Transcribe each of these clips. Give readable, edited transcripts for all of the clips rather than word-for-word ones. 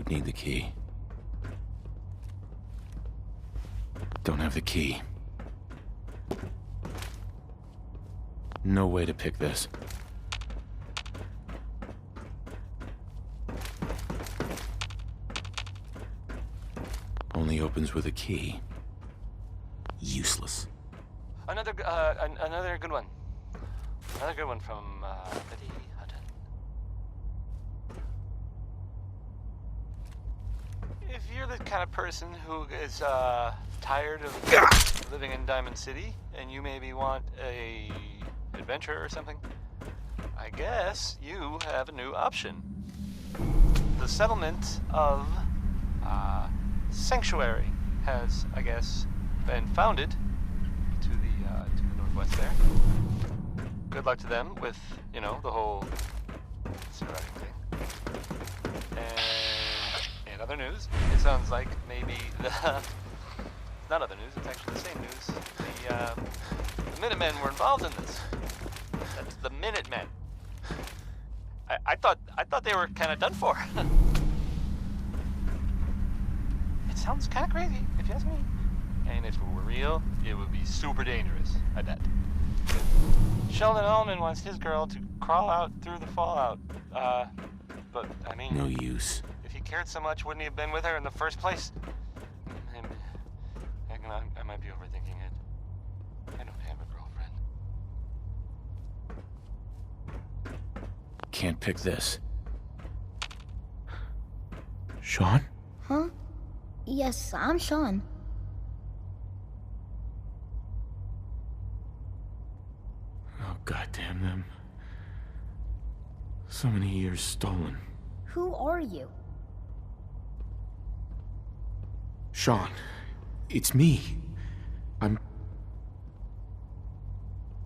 would need the key. Don't have the key. No way to pick this. Only opens with a key. Useless. Another good one. Another good one from Betty Hutton. If you're the kind of person who is tired of living in Diamond City and you maybe want a adventure or something, I guess you have a new option. The settlement of Sanctuary has, I guess, been founded to the northwest there. Good luck to them with, you know, the whole surviving thing. And in other news, it sounds like maybe not other news, it's actually the same news. The Minutemen were involved in this. That's the Minutemen. I thought they were kind of done for. It sounds kind of crazy, if you ask me. And if it were real, it would be super dangerous, I bet. Sheldon Allman wants his girl to crawl out through the fallout. But, I mean... No use. If he cared so much, wouldn't he have been with her in the first place? I might be overthinking it. I don't have a girlfriend. Can't pick this. Shaun? Huh? Yes, I'm Shaun. Oh, goddamn them. So many years stolen. Who are you? Shaun, it's me.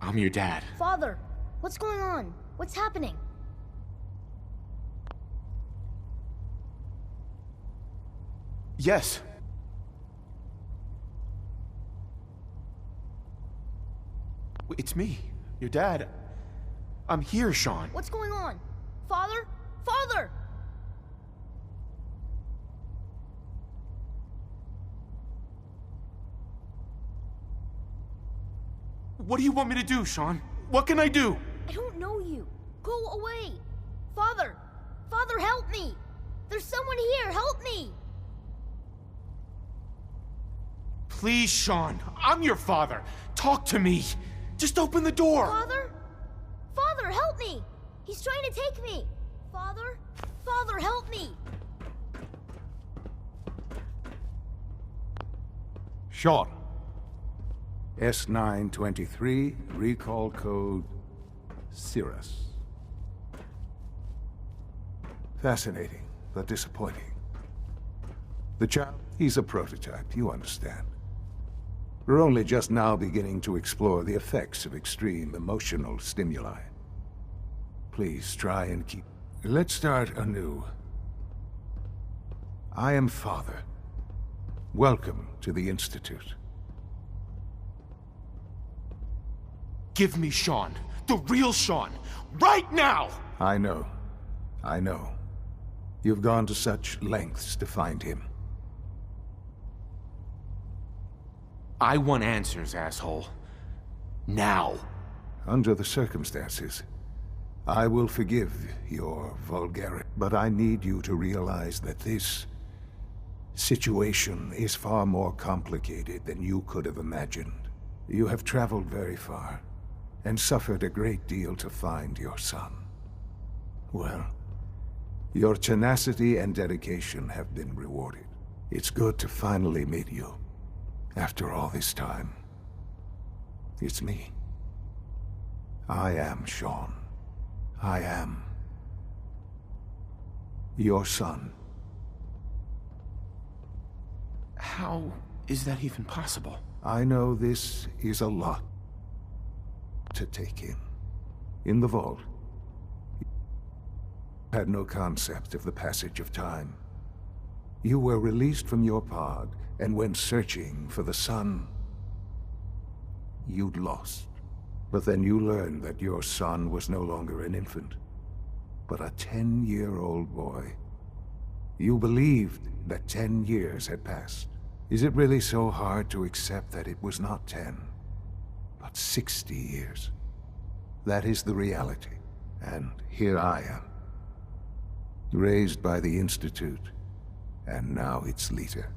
I'm your dad. Father, what's going on? What's happening? Yes. It's me, your dad. I'm here, Shaun. What's going on? Father? Father! What do you want me to do, Shaun? What can I do? I don't know you. Go away. Father! Father, help me! There's someone here, help me! Please, Shaun. I'm your father. Talk to me. Just open the door. Father? Father, help me! He's trying to take me! Father? Father, help me! Shaun. S923, recall code Cirrus. Fascinating, but disappointing. The child, he's a prototype, you understand. We're only just now beginning to explore the effects of extreme emotional stimuli. Please try and keep... Let's start anew. I am Father. Welcome to the Institute. Give me Shaun. The real Shaun. Right now! I know. I know. You've gone to such lengths to find him. I want answers, asshole. Now. Under the circumstances, I will forgive your vulgarity, but I need you to realize that this situation is far more complicated than you could have imagined. You have traveled very far, and suffered a great deal to find your son. Well, your tenacity and dedication have been rewarded. It's good to finally meet you, after all this time. It's me. I am Shaun. I am your son. How is that even possible? I know this is a lot to take in. In the vault, you had no concept of the passage of time. You were released from your pod and went searching for the son you'd lost. But then you learned that your son was no longer an infant, but a 10-year-old boy. You believed that 10 years had passed. Is it really so hard to accept that it was not 10, but 60 years? That is the reality, and here I am. Raised by the Institute, and now its leader.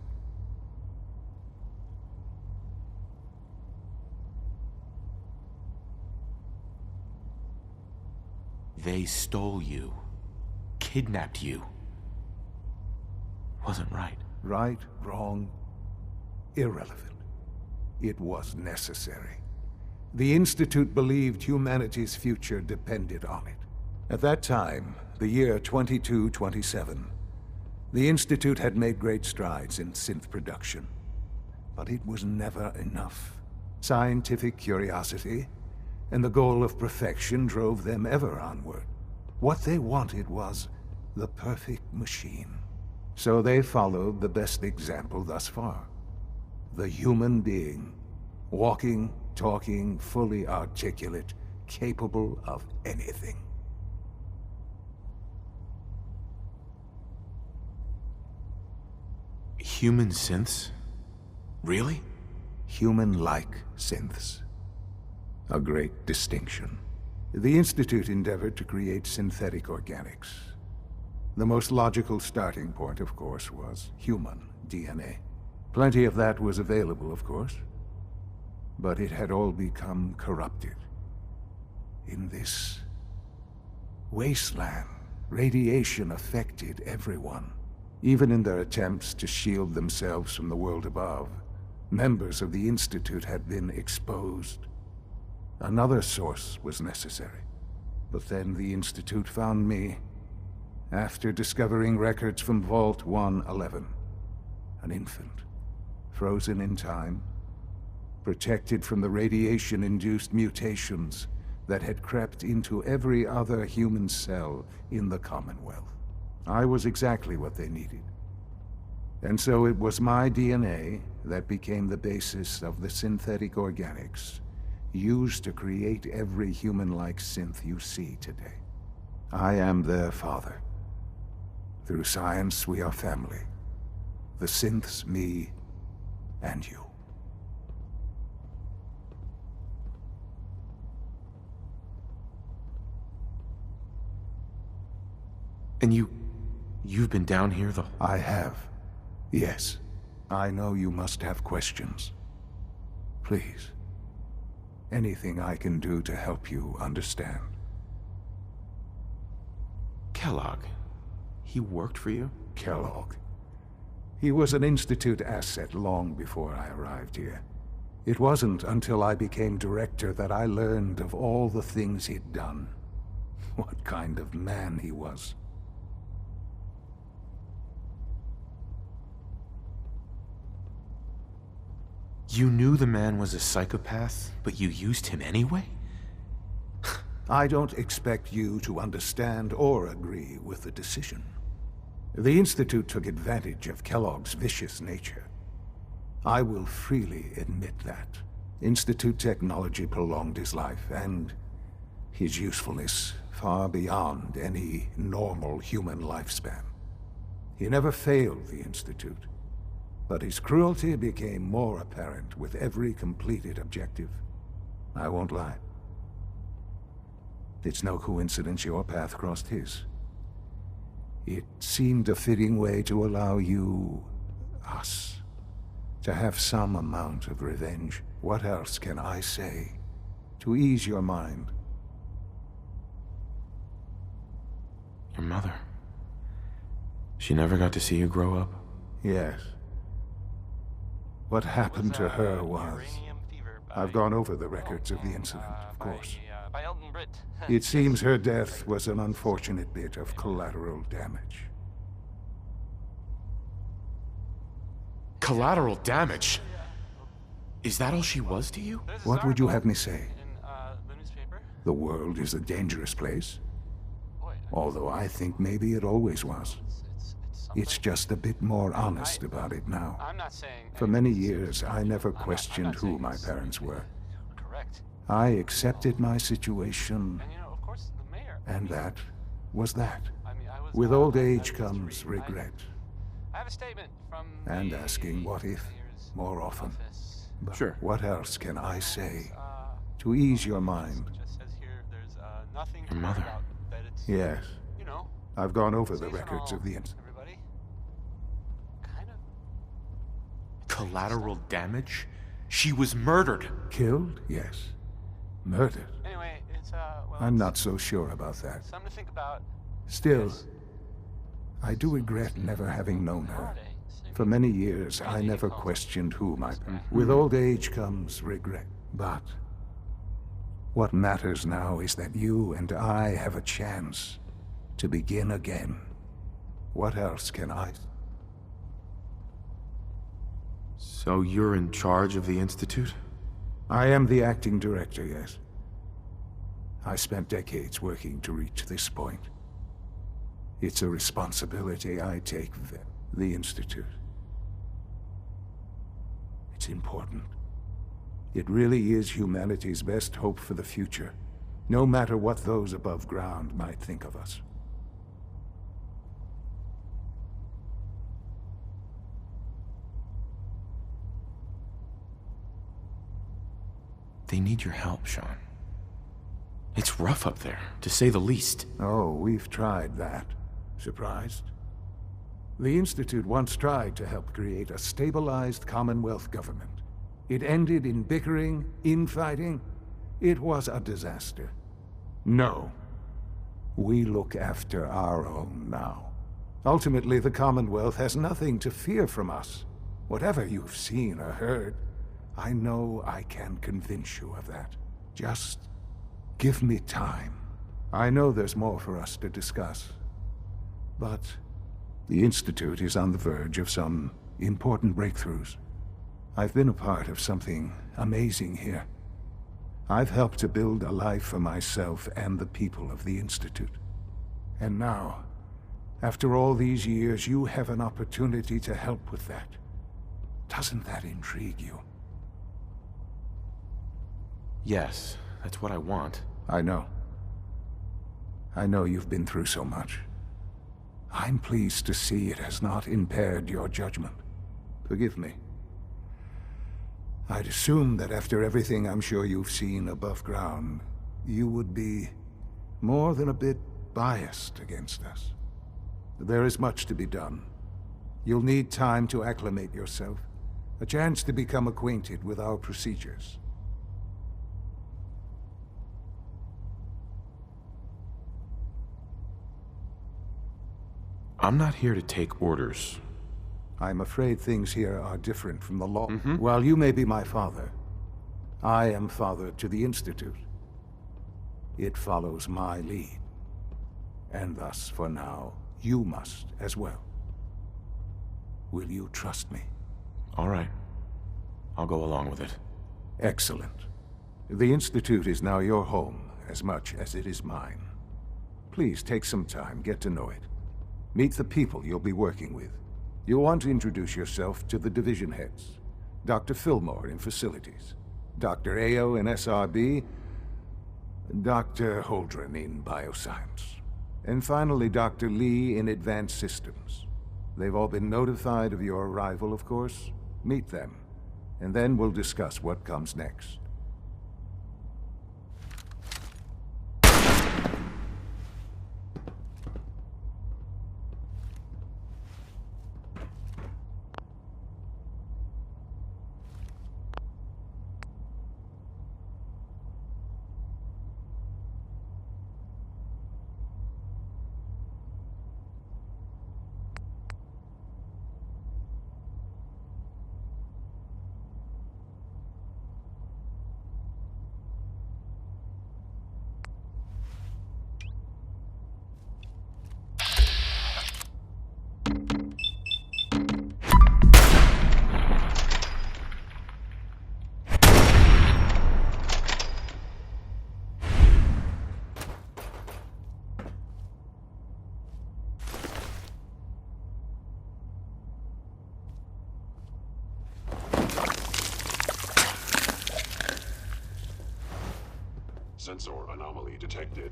They stole you. Kidnapped you. Wasn't right. Right, wrong, irrelevant. It was necessary. The Institute believed humanity's future depended on it. At that time, the year 2227, the Institute had made great strides in synth production. But it was never enough. Scientific curiosity and the goal of perfection drove them ever onward. What they wanted was the perfect machine. So they followed the best example thus far. The human being. Walking, talking, fully articulate, capable of anything. Human synths? Really? Human-like synths. A great distinction. The Institute endeavored to create synthetic organics. The most logical starting point, of course, was human DNA. Plenty of that was available, of course. But it had all become corrupted. In this wasteland, radiation affected everyone. Even in their attempts to shield themselves from the world above, members of the Institute had been exposed. Another source was necessary. But then the Institute found me, after discovering records from Vault 111. An infant, frozen in time, protected from the radiation-induced mutations that had crept into every other human cell in the Commonwealth. I was exactly what they needed. And so it was my DNA that became the basis of the synthetic organics used to create every human-like synth you see today. I am their father. Through science, we are family. The synths, me, and you. And you've been down here the... I have. Yes. I know you must have questions. Please. Anything I can do to help you understand. Kellogg. He worked for you? Kellogg. He was an Institute asset long before I arrived here. It wasn't until I became director that I learned of all the things he'd done. What kind of man he was. You knew the man was a psychopath, but you used him anyway? I don't expect you to understand or agree with the decision. The Institute took advantage of Kellogg's vicious nature. I will freely admit that. Institute technology prolonged his life, and his usefulness far beyond any normal human lifespan. He never failed the Institute, but his cruelty became more apparent with every completed objective. I won't lie. It's no coincidence your path crossed his. It seemed a fitting way to allow you, us, to have some amount of revenge. What else can I say to ease your mind? Your mother. She never got to see you grow up? Yes. What happened to her was... I've gone over the records of the incident, of course. It seems her death was an unfortunate bit of collateral damage. Collateral damage? Is that all she was to you? What would you have me say? The world is a dangerous place. Although I think maybe it always was. It's just a bit more honest about it now. For many years, I never questioned who my parents were. I accepted my situation, and that was that. With old age comes regret, I have a statement from And the asking what if mayor's more often. office. But Sure. what else can I say Uh, to ease your mind? Just says here there's nothing to Your worry mother. about. That it's, Yes, you know, I've gone over the safe and records all, of the incident. everybody. Kind of. Collateral damage? She was murdered. Killed? Yes. Murdered? Anyway, it's well, I'm it's not so sure about that. something to think about. Still, Yes. I do regret never having known her. Holiday, so For many years, I Crazy never calls. questioned who my... With old age comes regret. But what matters now is that you and I have a chance to begin again. What else can I... So you're in charge of the Institute? I am the acting director, yes. I spent decades working to reach this point. It's a responsibility I take the Institute. It's important. It really is humanity's best hope for the future, no matter what those above ground might think of us. They need your help, Shaun. It's rough up there, to say the least. Oh, we've tried that. Surprised? The Institute once tried to help create a stabilized Commonwealth government. It ended in bickering, infighting. It was a disaster. No. We look after our own now. Ultimately, the Commonwealth has nothing to fear from us. Whatever you've seen or heard, I know I can convince you of that. Just give me time. I know there's more for us to discuss. But the Institute is on the verge of some important breakthroughs. I've been a part of something amazing here. I've helped to build a life for myself and the people of the Institute. And now, after all these years, you have an opportunity to help with that. Doesn't that intrigue you? Yes, that's what I want. I know. I know you've been through so much. I'm pleased to see it has not impaired your judgment. Forgive me. I'd assumed that after everything I'm sure you've seen above ground, you would be more than a bit biased against us. There is much to be done. You'll need time to acclimate yourself, a chance to become acquainted with our procedures. I'm not here to take orders. I'm afraid things here are different from the law. While you may be my father, I am father to the Institute. It follows my lead. And thus, for now, you must as well. Will you trust me? All right. I'll go along with it. Excellent. The Institute is now your home as much as it is mine. Please take some time, get to know it. Meet the people you'll be working with. You'll want to introduce yourself to the division heads. Dr. Fillmore in Facilities, Dr. Ayo in SRB, Dr. Holdren in Bioscience, and finally Dr. Lee in Advanced Systems. They've all been notified of your arrival, of course. Meet them, and then we'll discuss what comes next. Sensor anomaly detected.